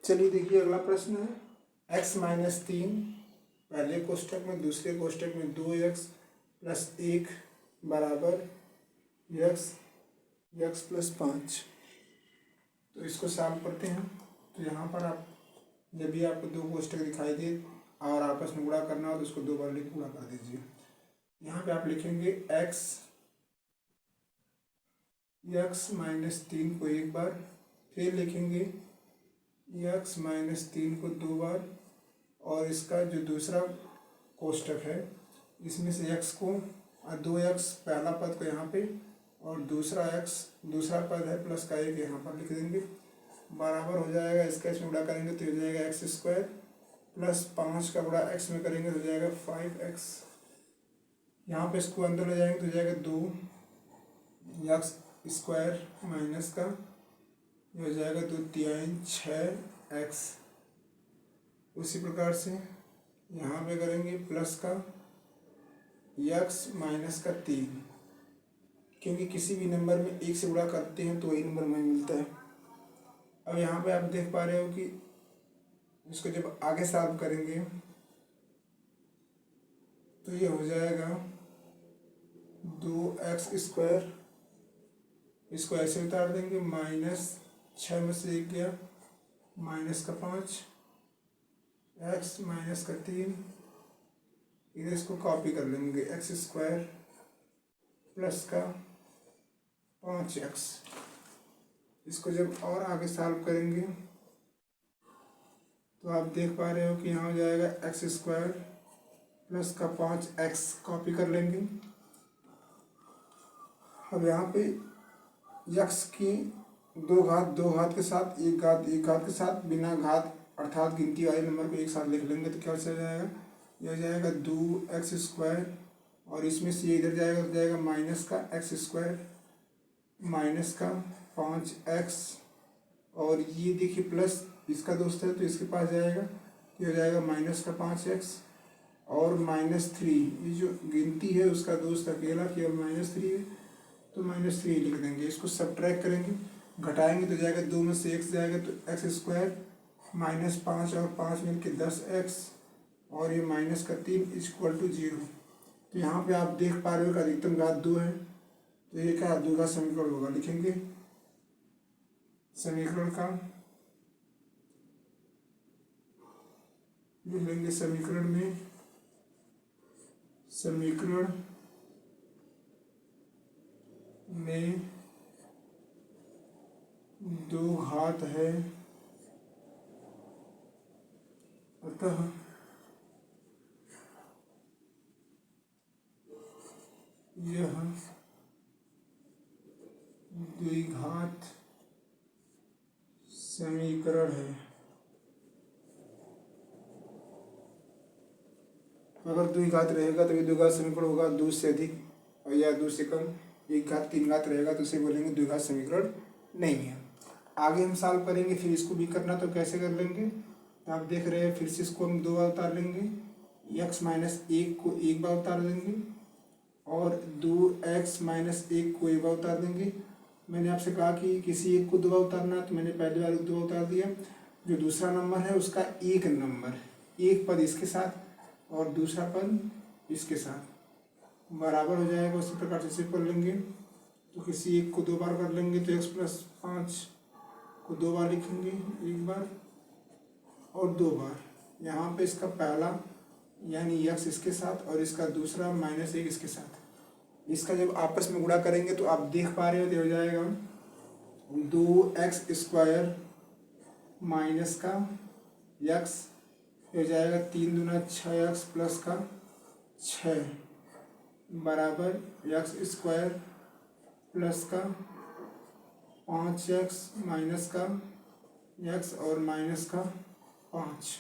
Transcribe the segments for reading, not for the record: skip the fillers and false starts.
चलिए देखिए अगला प्रश्न है x माइनस 3 पहले कोष्टक में, दूसरे कोष्टक में 2x प्लस 1 बराबर x प्लस 5। तो इसको सॉल्व करते हैं। तो यहाँ पर आप जब भी आपको दो कोष्टक दिखाई दे और आपस में गुणा करना हो तो उसको दो बार लिख गुणा कर दीजिए। यहाँ पे आप लिखेंगे x माइनस 3 को एक बार, फिर लिखेंगे x माइनस 3 को दो बार, और इसका जो दूसरा कोष्टक है इसमें से x को 2x पहला पद को यहाँ पे और दूसरा x दूसरा पद है प्लस का 1 यहाँ पर लिख देंगे, बराबर हो जाएगा। इसका इसमें गुणा करेंगे तो हो जाएगा एक्स स्क्वायर प्लस 5 का गुणा x में करेंगे तो हो जाएगा 5x। यहाँ पे इसको अंदर ले जाएंगे तो हो जाएगा 2x स्क्वायर माइनस का ये हो जाएगा 2 3 6x। उसी प्रकार से यहाँ पे करेंगे प्लस का x माइनस का 3, क्योंकि किसी भी नंबर में एक से गुणा करते हैं तो वही नंबर हमें मिलता है। अब यहाँ पे आप देख पा रहे हो कि इसको जब आगे सॉल्व करेंगे तो ये हो जाएगा 2x स्क्वायर, इसको ऐसे उतार देंगे, माइनस 6 में से 1 गया, माइनस का 5 x माइनस का 3, इधर इसको कॉपी कर लेंगे x स्क्वायर प्लस का 5x। इसको जब और आगे सॉल्व करेंगे तो आप देख पा रहे हो कि यहाँ हो जाएगा x स्क्वायर प्लस का 5x, कॉपी कर लेंगे। अब यहाँ पे x की दो घात के साथ एक घात के साथ बिना घात अर्थात गिनती वाले नंबर को एक साथ लिख लेंगे तो क्या हो जाएगा, यह हो जाएगा 2x स्क्वायर, और इसमें से ये इधर जाएगा तो जाएगा माइनस का x स्क्वायर माइनस का 5x, और ये देखिए प्लस इसका दोस्त है तो इसके पास जाएगा, ये हो जाएगा माइनस का 5x और -3, ये जो गिनती है उसका दोस्त अकेला केवल -3 है तो -3 लिख देंगे। इसको सब्ट्रैक्ट करेंगे, घटाएंगे तो जाएगा 2 में से x जाएगा तो x स्क्वायर -5 और 5 मिलके 10x, और ये माइनस का 3 इक्वल टू 0। तो यहाँ पे आप देख पा रहे हो कि अधिकतम घात 2 है, तो ये क्या 2 का समीकरण होगा। लिखेंगे समीकरण का, लिख लेंगे समीकरण में 2 घात है, अतः यह द्विघात समीकरण है। अगर द्विघात रहेगा तो ये द्विघात समीकरण होगा, 2 से अधिक या 2 से कम, 1 घात 3 घात रहेगा तो उसे बोलेंगे द्विघात समीकरण नहीं है। आगे हम सॉल्व करेंगे, फिर इसको भी करना तो कैसे कर लेंगे, तो आप देख रहे हैं फिर से इसको हम 2 बार उतार लेंगे, x माइनस 1 को 1 बार उतार देंगे और 2x माइनस 1 को 1 बार उतार देंगे। मैंने आपसे कहा कि किसी एक को 2 बार उतारना, तो मैंने पहली बार 2 बार उतार दिया। जो दूसरा नंबर है उसका एक नंबर, एक पद इसके साथ और दूसरा पद इसके साथ बराबर हो जाएगा। उसी प्रकार से कर लेंगे, तो किसी एक को 2 बार कर लेंगे तो x प्लस 5 को 2 बार लिखेंगे, 1 बार और 2 बार। यहाँ पे इसका पहला यानी x इसके साथ और इसका दूसरा -1 इसके साथ। इसका जब आपस में गुणा करेंगे तो आप देख पा रहे हो तो हो जाएगा 2x स्क्वायर माइनस का x, हो जाएगा 3 दूना 6x प्लस का 6 बराबर x स्क्वायर प्लस का 5x माइनस का x और माइनस का 5।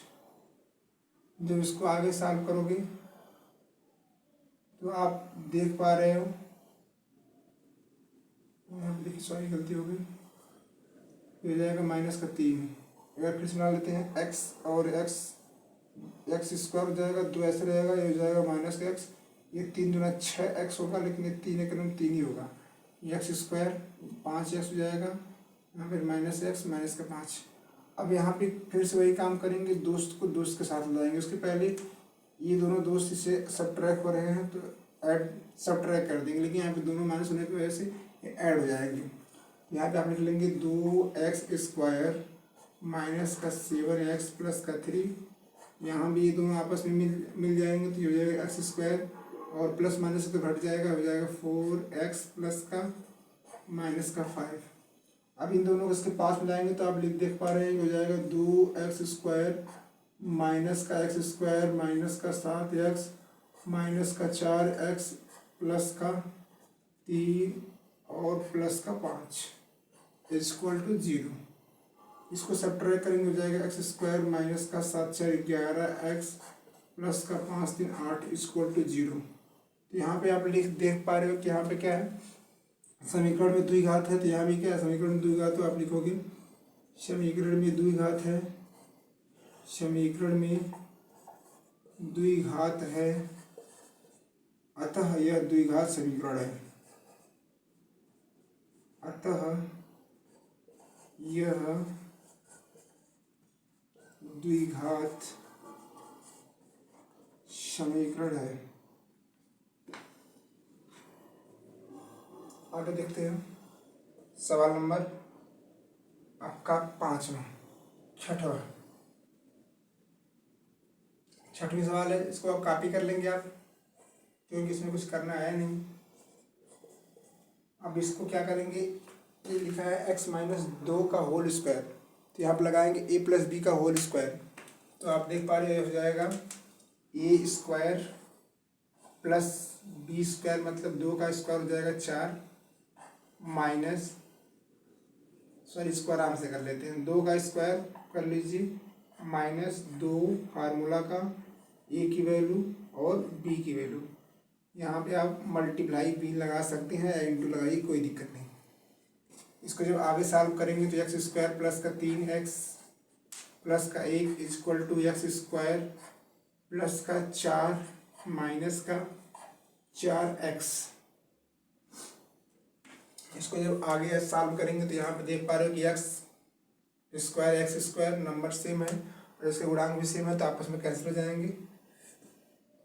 जब इसको आगे सॉल्व करोगे तो आप देख पा रहे हो, देखिए सॉरी गलती हो गई, हो जाएगा माइनस का 3। अगर फिर से बना लेते हैं x और x स्क्वायर हो जाएगा, 2 ऐसे रहेगा, ये हो जाएगा माइनस का x, ये 3 दूना 6x होगा, लेकिन ये 3 एक नंबर 3 ही होगा। x स्क्वायर 5x हो जाएगा, यहाँ पर -x माइनस का 5, अब यहाँ पे फिर से वही काम करेंगे, दोस्त को दोस्त के साथ लाएंगे। उसके पहले ये दोनों दोस्त इससे सब्ट्रैक्ट हो रहे हैं तो ऐड सब्ट्रैक्ट कर देंगे, लेकिन यहाँ पे दोनों माइनस होने की वजह से ये ऐड हो जाएंगे। यहाँ पे आप लिख लेंगे 2x² माइनस का 7x प्लस का 3। यहाँ भी ये दोनों आपस में मिल जाएंगे तो ये हो जाएगा x² और प्लस माइनस से तो घट जाएगा, हो जाएगा 4x प्लस का माइनस का 5। अब इन दोनों को इसके पास में लाएंगे तो आप देख पा रहे हैं हो जाएगा 2x² माइनस का x² माइनस का 7x माइनस का 4x प्लस का 3 और प्लस का 5 इक्वल टू 0। इसको सब्ट्रैक्ट करेंगे हो जाएगा x² माइनस का 7 4 11x प्लस का 5 3 8 इक्वल टू 0। तो यहाँ पे आप देख पा रहे हो कि यहाँ पे क्या है, समीकरण में द्विघात है, तो यहाँ भी क्या है, समीकरण में द्विघात। तो आप लिखोगे समीकरण में द्विघात है, समीकरण में द्विघात है, अतः यह द्विघात समीकरण है, अतः यह द्विघात समीकरण है। आगे देखते हैं सवाल नंबर आपका 5वां, छठवीं सवाल है। इसको आप कॉपी कर लेंगे आप, क्योंकि इसमें कुछ करना है नहीं। अब इसको क्या करेंगे, ये लिखा है x-2 का होल स्क्वायर, तो यहाँ पर लगाएंगे a + b का होल स्क्वायर। तो आप देख पा रहे हो जाएगा a² प्लस b² मतलब 2 का स्क्वायर हो जाएगा 4 माइनस, सॉरी इसको आराम से कर लेते हैं, 2 का स्क्वायर कर लीजिए माइनस 2 फार्मूला का a की वैल्यू और b की वैल्यू। यहाँ पे आप मल्टीप्लाई भी लगा सकते हैं या इंटू लगाइए, कोई दिक्कत नहीं। इसको जब आगे सॉल्व करेंगे तो x² प्लस का 3x प्लस का 1 इक्वल टू x² प्लस का 4 माइनस का 4x। इसको जब आगे सॉल्व करेंगे तो यहाँ पे देख पा रहे हो कि x² नंबर सेम है और इसके गुणांक भी सेम है, तो आपस में कैंसिल हो जाएंगे।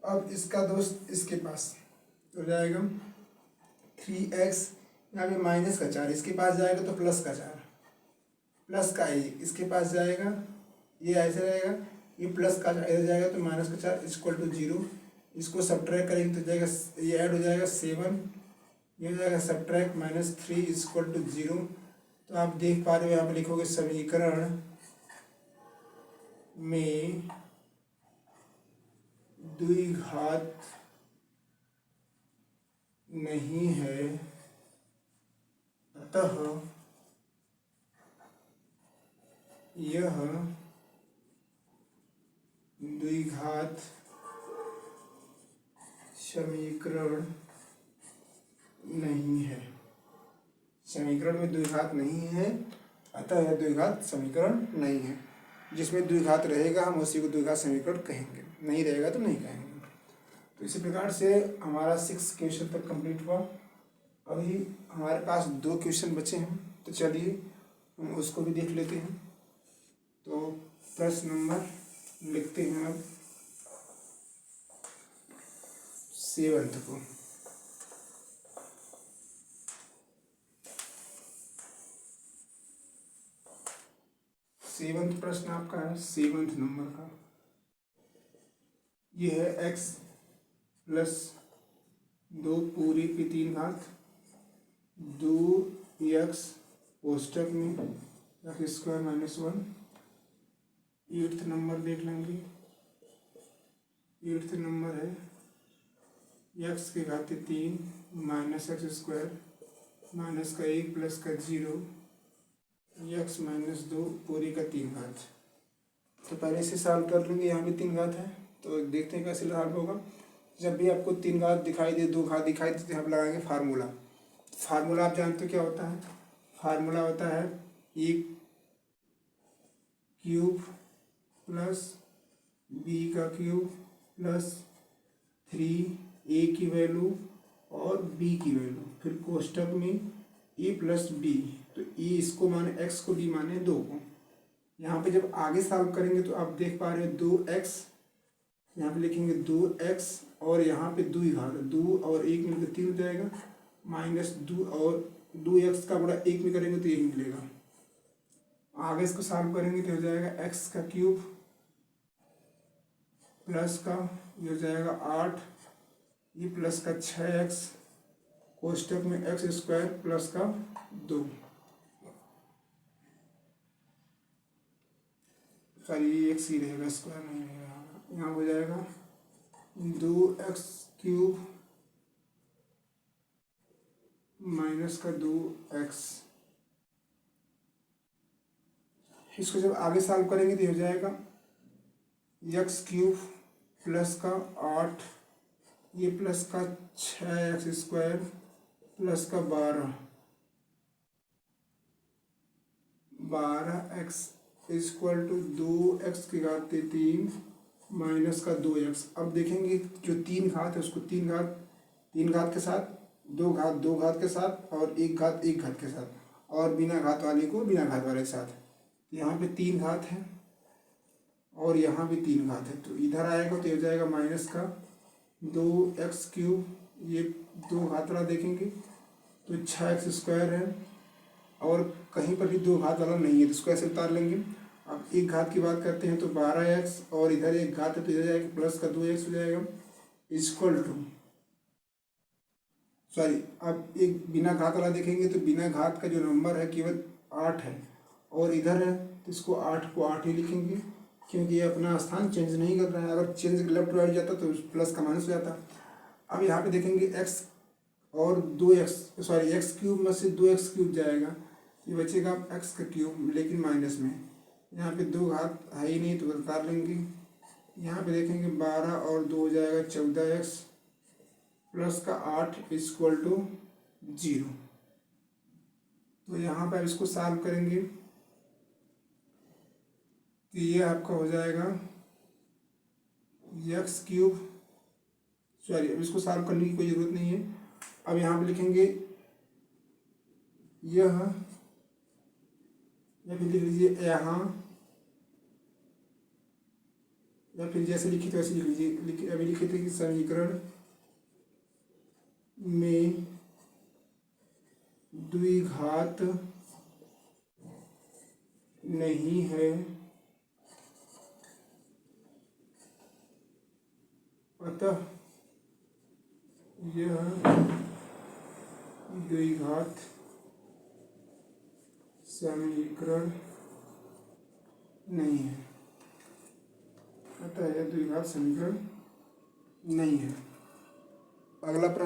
अब इसका दोस्त इसके पास हो जाएगा 3x, यहाँ पे माइनस का 4 इसके पास जाएगा तो प्लस का 4 प्लस का 1 इसके पास जाएगा, ये ऐसे रहेगा, ये प्लस का 4 इधर जाएगा तो माइनस का 4 इक्वल टू 0। इसको सब्ट्रैक्ट करेंगे तो जाएगा, ये ऐड हो जाएगा 7, ये हो जाएगा सब्ट्रैक्ट -3 इक्वल टू 0। तो आप देख पा रहे हो यहाँ पे लिखोगे समीकरण में द्विघात नहीं है, अतः यह द्विघात समीकरण नहीं है। समीकरण में द्विघात नहीं है, अतः यह द्विघात समीकरण नहीं है। जिसमें द्विघात रहेगा हम उसी को द्विघात समीकरण कहेंगे, नहीं रहेगा तो नहीं कहेंगे। तो इसी प्रकार से हमारा 6 क्वेश्चन तक कंप्लीट हुआ। अभी हमारे पास 2 क्वेश्चन बचे हैं, तो चलिए हम उसको भी देख लेते हैं। तो प्रश्न नंबर लिखते हैं अब 7 को। सेवंथ प्रश्न आपका है 7 नंबर का। ये है x + 2 पूरी की 3 घात 2x कोष्टक में x² - 1। 8th नंबर देख लेंगे। 8th नंबर है x की घात 3 माइनस x² माइनस का 1 प्लस का 0 x - 2 पूरी का 3 घात। तो पहले से सॉल्व कर लेंगे। यहाँ भी 3 घात है, तो देखते हैं कैसे सॉल्व होगा। जब भी आपको 3 घात दिखाई दे, 2 घात दिखाई दे, तो यहाँ पर लगाएंगे फार्मूला। फार्मूला आप जानते हो क्या होता है, फार्मूला होता है a³ plus b³ plus 3a की वैल्यू और b की वैल्यू, फिर कोष्टक में a + b। तो e इसको माने x को, b माने 2 को, यहाँ पे जब आगे सॉल्व करेंगे तो आप देख पा रहे हो 2x, यहाँ पे लिखेंगे 2x और यहाँ पे 2 घात, 2 और 1 मिलकर 3 हो जाएगा, माइनस 2 और 2x का बड़ा 1 में करेंगे तो 1 मिलेगा। आगे इसको सॉल्व करेंगे तो हो जाएगा x का क्यूब प्लस का ये हो जाएगा 8, ये प्लस का 6x कोष्टक में x स्क्वायर प्लस का 2, सॉरी ये x ही रहेगा, स्क्वायर नहीं रहेगा। यहाँ हो जाएगा 2x क्यूब माइनस का 2x। इसको जब आगे सॉल्व करेंगे तो हो जाएगा x क्यूब प्लस का 8, ये प्लस का 6x स्क्वायर प्लस का 12x इक्वल टू 2x की घात 3 माइनस का 2x। अब देखेंगे जो 3 घात है उसको 3 घात के साथ, 2 घात के साथ और 1 घात के साथ, और बिना घात वाले को बिना घात वाले के साथ। यहाँ पे 3 घात है और यहाँ भी 3 घात है, तो इधर आएगा तो हो जाएगा माइनस का 2x क्यूब, ये 2 घात वाला देखेंगे तो 6x स्क्वायर है, और कहीं पर भी 2 घात वाला नहीं है तो इसको ऐसे उतार लेंगे। अब 1 घात की बात करते हैं तो 12x और इधर 1 घात है तो इधर जाएगा प्लस का 2x हो जाएगा इक्वल टू, सॉरी अब एक बिना घात वाला देखेंगे तो बिना घात का जो नंबर है केवल 8 है, और इधर है तो इसको 8 को 8 ही लिखेंगे क्योंकि ये अपना स्थान चेंज नहीं कर रहा है। अगर चेंज लेफ्ट राइट जाता तो प्लस का माइनस हो जाता। अब यहाँ पे देखेंगे x और 2x, सॉरी x क्यूब में से 2x क्यूब जाएगा, ये बचेगा x का क्यूब लेकिन माइनस में। यहाँ पे 2 घात है ही नहीं तो उतार लेंगे। यहाँ पे देखेंगे 12 और 2 हो जाएगा 14x प्लस का 8 इक्वल टू 0। तो यहाँ पर इसको सॉल्व करेंगे तो ये आपका हो जाएगा x क्यूब, सॉरी अब इसको सॉल्व करने की कोई ज़रूरत नहीं है। अब यहाँ पे लिखेंगे यह, या फिर लिख लीजिए यहाँ, या फिर जैसे लिखी तो वैसे लिख लीजिए। अभी लिखे थे कि समीकरण में द्विघात नहीं है अतः यह द्विघात समीकरण नहीं है, अतः यह द्विघात समीकरण नहीं है। अगला प्रश्न